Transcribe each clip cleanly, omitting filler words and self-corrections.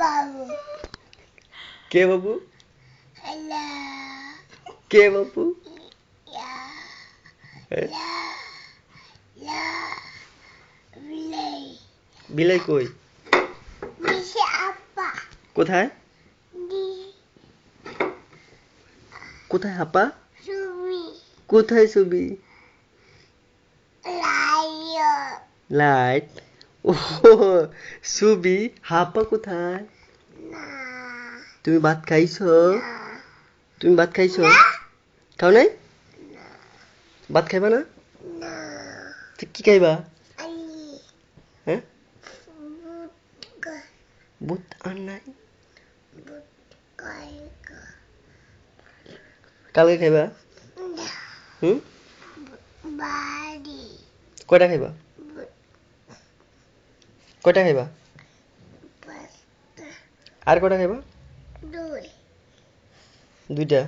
বাবু কে বাবু? Hello কে বাবু? লা এ, লা লা বিলাই বিলাই কই? মিশে আপা কোথায়? দি কোথায় আপা? সুমি কোথায় ছবি? লাইও লাইট। ও ছবি। হাপা কোথায়? না তুমি ভাত খাইছো? না তুমি ভাত খাইছো? না খাও নাই? ভাত খাইবা না? না তো কি খাইবা? আই হ্যাঁ? বুট বুট আর নাই? কয়কা কালকে খাইবা? না হুম? বাড়ি কয়টা খাইবা? কয়টা খাইবা? পাস্তা আর কয়টা খাইবা? দুই দুইটা।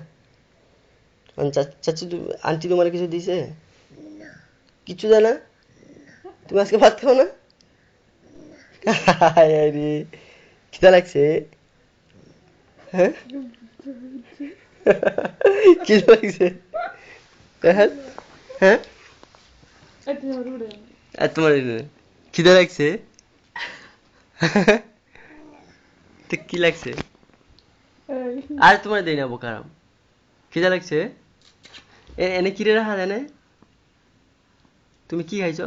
চাচি আন্টি তোমার কিছু দিছে? না কিছু দেয় না? তুমি আজকে ভাত খাও না? হায় হায় রে, খিদা লাগছে? হ্যাঁ? খিদা লাগছে? হ্যাঁ? হ্যাঁ? আর তোমার খিদা লাগছে? তো কি লাগছে? আর তোমার দেই না বোকারাম। খিদা লাগছে? এনে কিরে রাখা জানে? তুমি কি খাইছো?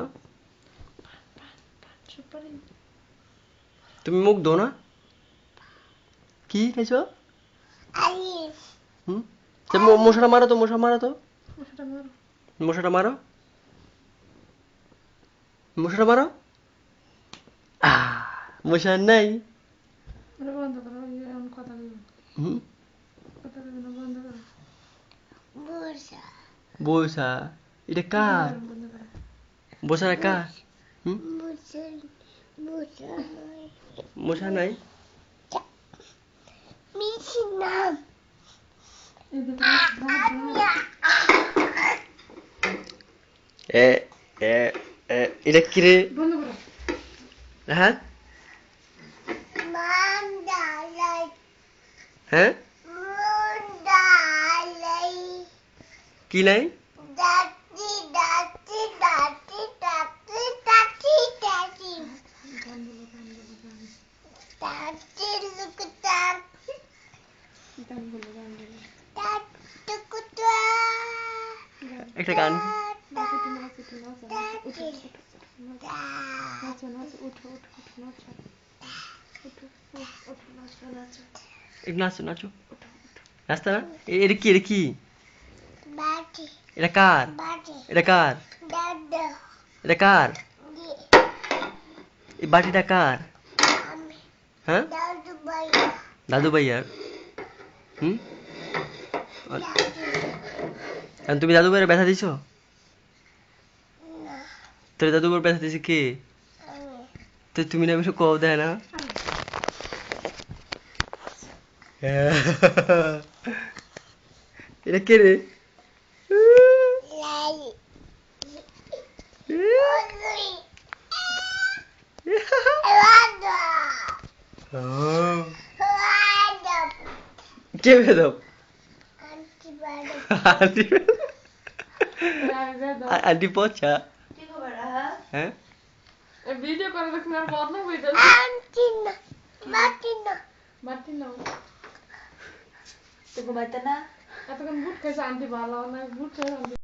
তুমি মুখ ধো না? কি খাইছো? আলিফ হুম? মশাটা মারো তো, মশা মারো তো। মশাটা মারো। মশাটা মারো। মশা নাই। হুম? বুসা বসা। এটা কার? বসাটা কার? হুম? বুসা বুসা নয় মশা নাই? মিশি নাম এ এ এটা কি রে? হ্যাঁ? মান্দালাই হ্যাঁ? মুন্দালাই কি নাই? দাতি দাতি দাতি দাতি দাতি দাতি দাতি লুকুতা দাতি কুতা একটা গান। একটু নাচো নাচো। নাচতা না? এটা কি? এটা কি? বাটি এটা কার? বাটি এটা কার? দাদা এটা কার? দি এই বাটিটা কার? আমি হ্যাঁ? দাদু ভাই দাদু ভাইয়ার। হুম? আর তুমি দাদু ভাইয়ের ব্যথা দিছো? না তোর দাদু ভাইয়ের ব্যথা দিছে কে? আমি তো তুমি না কিছু কও দেয় না? এটা কে রে? লাই ওলি এওয়াদা এওয়াদা কে বেদব? আন্টি বাড়ি আন্টি আন্টি পচা। হ্যাঁ? ভিডিও করে দেখুন আর বদনা হইতে আন্টি না মাটি না মারতি না তো ঘুমাইতে না এতক্ষণ বুট খাইছে আন্টি ভালো না বুট খাইছে